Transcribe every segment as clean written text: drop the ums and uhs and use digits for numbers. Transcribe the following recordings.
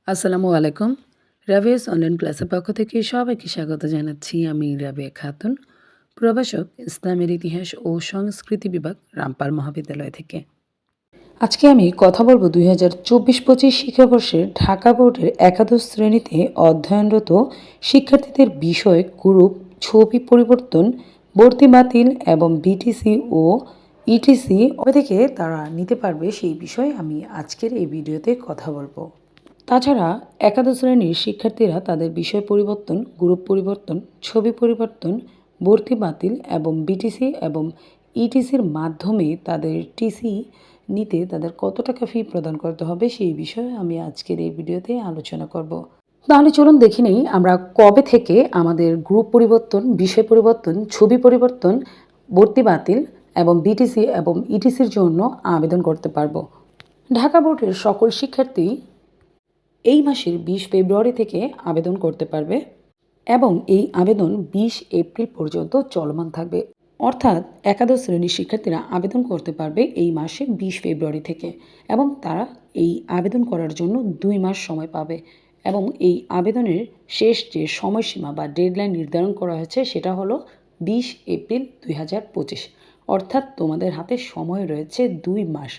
আসসালামু আলাইকুম। রাবিয়াস অনলাইন ক্লাসের পক্ষ থেকে সবাইকে স্বাগত জানাচ্ছি। আমি রাবেয়া খাতুন, প্রভাষক, ইসলামের ইতিহাস ও সংস্কৃতি বিভাগ, রামপাল মহাবিদ্যালয় থেকে। আজকে আমি কথা বলবো 2024-25 শিক্ষাবর্ষের ঢাকা বোর্ডের একাদশ শ্রেণীতে অধ্যয়নরত শিক্ষার্থীদের বিষয় গ্রুপ ছবি পরিবর্তন, ভর্তি বাতিল এবং বিটিসি ও ইটিসি থেকে তারা নিতে পারবে সেই বিষয়ে আমি আজকের এই ভিডিওতে কথা বলবো। তাছাড়া একাদশ শ্রেণীর শিক্ষার্থীরা তাদের বিষয় পরিবর্তন, গ্রুপ পরিবর্তন, ছবি পরিবর্তন, ভর্তি বাতিল এবং বিটিসি এবং ইটিসির মাধ্যমে তাদের টিসি নিতে তাদের কত টাকা ফি প্রদান করতে হবে সেই বিষয়ে আমি আজকের এই ভিডিওতে আলোচনা করব। তাহলে চলুন দেখে নেই আমরা কবে থেকে আমাদের গ্রুপ পরিবর্তন, বিষয় পরিবর্তন, ছবি পরিবর্তন, ভর্তি বাতিল এবং বিটিসি এবং ইটিসির জন্য আবেদন করতে পারবো। ঢাকা বোর্ডের সকল শিক্ষার্থী এই মাসের 20 ফেব্রুয়ারি থেকে আবেদন করতে পারবে এবং এই আবেদন 20 এপ্রিল পর্যন্ত চলমান থাকবে। অর্থাৎ একাদশ শ্রেণীর শিক্ষার্থীরা আবেদন করতে পারবে এই মাসে 20 ফেব্রুয়ারি থেকে এবং তারা এই আবেদন করার জন্য 2 মাস সময় পাবে এবং এই আবেদনের শেষ যে সময়সীমা বা ডেডলাইন নির্ধারণ করা হয়েছে সেটা হলো 20 এপ্রিল 2025। অর্থাৎ তোমাদের হাতে সময় রয়েছে 2 মাস।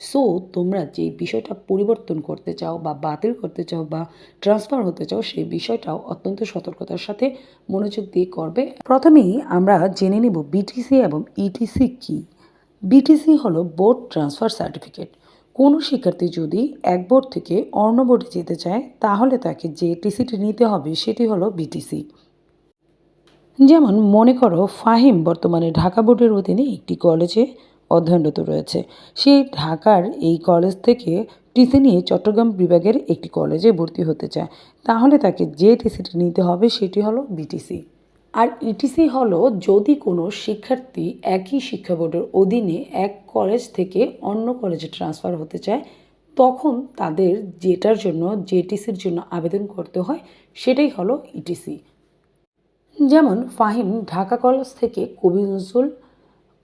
সো তোমরা যে বিষয়টা পরিবর্তন করতে চাও বা বাতিল করতে চাও বা ট্রান্সফার হতে চাও সেই বিষয়টাও অত্যন্ত সতর্কতার সাথে মনোযোগ দিয়ে করবে। প্রথমেই আমরা জেনে নেব বিটিসি এবং ইটিসি কী। বিটিসি হলো বোর্ড ট্রান্সফার সার্টিফিকেট। কোনো শিক্ষার্থী যদি এক বোর্ড থেকে অন্য বোর্ডে যেতে চায় তাহলে তাকে যে টিসিটি নিতে হবে সেটি হলো বিটিসি। যেমন মনে করো ফাহিম বর্তমানে ঢাকা বোর্ডের অধীনে একটি কলেজে অধ্যয়নরত রয়েছে। সে ঢাকার এই কলেজ থেকে টিসি নিয়ে চট্টগ্রাম বিভাগের একটি কলেজে ভর্তি হতে চায়, তাহলে তাকে যে টিসিটি নিতে হবে সেটি হলো বিটিসি। আর ইটিসি হলো যদি কোনো শিক্ষার্থী একই শিক্ষা বোর্ডের অধীনে এক কলেজ থেকে অন্য কলেজে ট্রান্সফার হতে চায় তখন তাদের যেটার জন্য যে টিসির জন্য আবেদন করতে হয় সেটাই হলো ইটিসি। যেমন ফাহিম ঢাকা কলেজ থেকে কবি নজরুল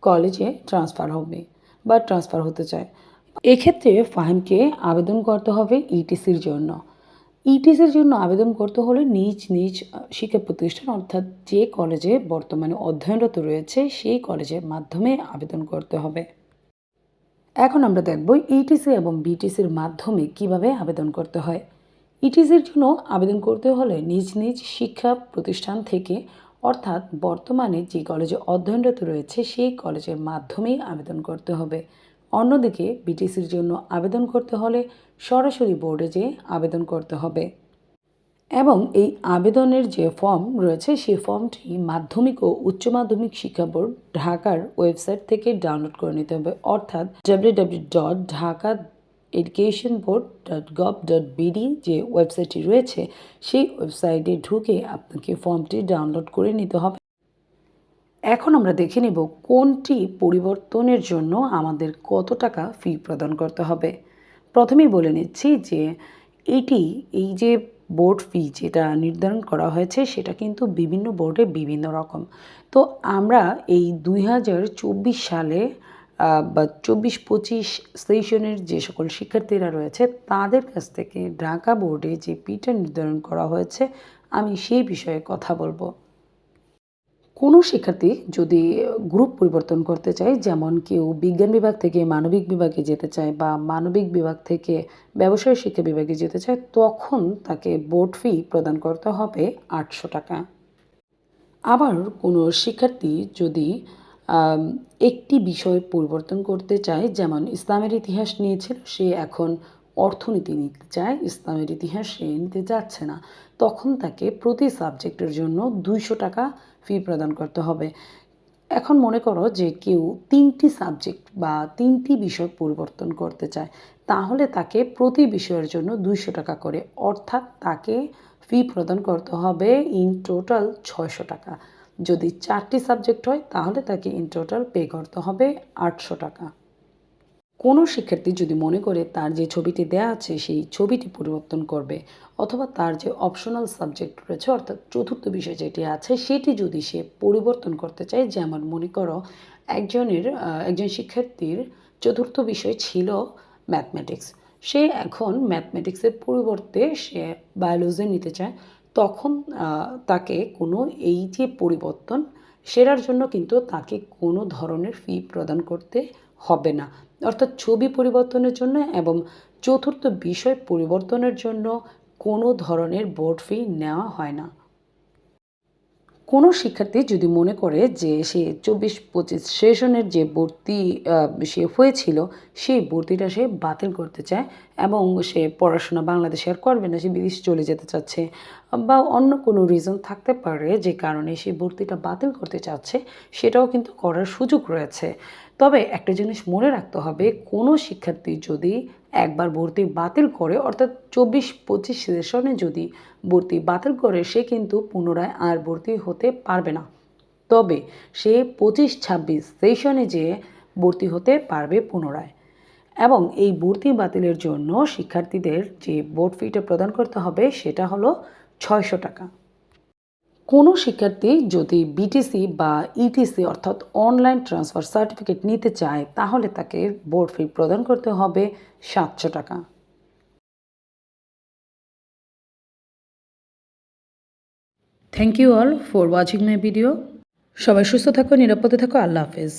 কলেজে ট্রান্সফার হবে বা ট্রান্সফার হতে চায়, এক্ষেত্রে ফাহিমকে আবেদন করতে হবে ইটিসির জন্য। ইটিসির জন্য আবেদন করতে হলে নিজ নিজ শিক্ষা প্রতিষ্ঠান অর্থাৎ যে কলেজে বর্তমানে অধ্যয়নরত রয়েছে সেই কলেজের মাধ্যমে আবেদন করতে হবে। এখন আমরা দেখব ইটিসি এবং বিটিসির মাধ্যমে কিভাবে আবেদন করতে হয়। ইটিসির জন্য আবেদন করতে হলে নিজ নিজ শিক্ষা প্রতিষ্ঠান থেকে অর্থাৎ বর্তমানে যে কলেজে অধ্যয়নরত রয়েছে সেই কলেজের মাধ্যমেই আবেদন করতে হবে। অন্যদিকে বিটিসির জন্য আবেদন করতে হলে সরাসরি বোর্ডে যেয়ে আবেদন করতে হবে এবং এই আবেদনের যে ফর্ম রয়েছে সেই ফর্মটি মাধ্যমিক ও উচ্চ মাধ্যমিক শিক্ষা বোর্ড ঢাকার ওয়েবসাইট থেকে ডাউনলোড করে নিতে হবে, অর্থাৎ www.dhakaeducationboard.gov.bd যে ওয়েবসাইটটি রয়েছে সেই ওয়েবসাইটে ঢুকে আপনাকে ফর্মটি ডাউনলোড করে নিতে হবে। এখন আমরা দেখে নেব কোনটি পরিবর্তনের জন্য আমাদের কত টাকা ফি প্রদান করতে হবে। প্রথমেই বলে নিচ্ছি যে এই যে বোর্ড ফি যেটা নির্ধারণ করা হয়েছে সেটা কিন্তু বিভিন্ন বোর্ডে বিভিন্ন রকম। তো আমরা এই 2024 সালে বা 24-25 সেশনের যে সকল শিক্ষার্থীরা রয়েছে তাদের কাছ থেকে ঢাকা বোর্ডে যে ফিটা নির্ধারণ করা হয়েছে আমি সেই বিষয়ে কথা বলবো। কোনো শিক্ষার্থী যদি গ্রুপ পরিবর্তন করতে চায়, যেমন কেউ বিজ্ঞান বিভাগ থেকে মানবিক বিভাগে যেতে চায় বা মানবিক বিভাগ থেকে ব্যবসায় শিক্ষা বিভাগে যেতে চায় তখন তাকে বোর্ড ফি প্রদান করতে হবে 800 টাকা। আবার কোনো শিক্ষার্থী যদি একটি বিষয় পরিবর্তন করতে চায়, যেমন ইসলামের ইতিহাস নিয়েছিল সে এখন অর্থনীতি নিতে চায়, ইসলামের ইতিহাস সে নিতে চাচ্ছে না, তখন তাকে প্রতি সাবজেক্টের জন্য 200 টাকা ফি প্রদান করতে হবে। এখন মনে করো যে কেউ 3টি সাবজেক্ট বা 3টি বিষয় পরিবর্তন করতে চায়, তাহলে তাকে প্রতি বিষয়ের জন্য 200 টাকা করে, অর্থাৎ তাকে ফি প্রদান করতে হবে ইন টোটাল 600 টাকা। যদি 4টি সাবজেক্ট হয় তাহলে তাকে ইন টোটাল পে করতে হবে 800 টাকা। কোনো শিক্ষার্থী যদি মনে করে তার যে ছবিটি দেয়া আছে সেই ছবিটি পরিবর্তন করবে অথবা তার যে অপশনাল সাবজেক্ট রয়েছে অর্থাৎ চতুর্থ বিষয় যেটি আছে সেটি যদি সে পরিবর্তন করতে চায়, যেমন মনে করো একজন শিক্ষার্থীর চতুর্থ বিষয় ছিল ম্যাথমেটিক্স, সে এখন ম্যাথমেটিক্সের পরিবর্তে সে বায়োলজি নিতে চায়, তখন তাকে কোনো এই যে পরিবর্তন, সেটার জন্য কিন্তু তাকে কোনো ধরনের ফি প্রদান করতে হবে না। অর্থাৎ ছবি পরিবর্তনের জন্য এবং চতুর্থ বিষয় পরিবর্তনের জন্য কোনো ধরনের বোর্ড ফি নেওয়া হয় না। কোনো শিক্ষার্থী যদি মনে করে যে সে 24-25 সেশনের যে ভর্তি সে হয়েছিল, সেই ভর্তিটা সে বাতিল করতে চায় এবং সে পড়াশোনা বাংলাদেশে আর করবে না, সে বিদেশে চলে যেতে চাচ্ছে বা অন্য কোনো রিজন থাকতে পারে যে কারণে সে ভর্তিটা বাতিল করতে চাচ্ছে, সেটাও কিন্তু করার সুযোগ রয়েছে। তবে একটা জিনিস মনে রাখতে হবে, কোনো শিক্ষার্থী যদি একবার ভর্তি বাতিল করে, অর্থাৎ 24-25 সেশনে যদি ভর্তি বাতিল করে, সে কিন্তু পুনরায় আর ভর্তি হতে পারবে না। তবে সে 25-26 সেশনে যেয়ে ভর্তি হতে পারবে পুনরায়। এবং এই ভর্তি বাতিলের জন্য শিক্ষার্থীদের যে বোর্ড ফিটা প্রদান করতে হবে সেটা হলো 600 টাকা। কোনো শিক্ষার্থী যদি বিটিসি বা ইটিসি অর্থাৎ অনলাইন ট্রান্সফার সার্টিফিকেট নিতে চায়, তাহলে তাকে বোর্ড ফি প্রদান করতে হবে 700 টাকা। Thank you all for watching my video. সবাই সুস্থ থাকো, নিরাপদে থাকো। আল্লাহ হাফেজ।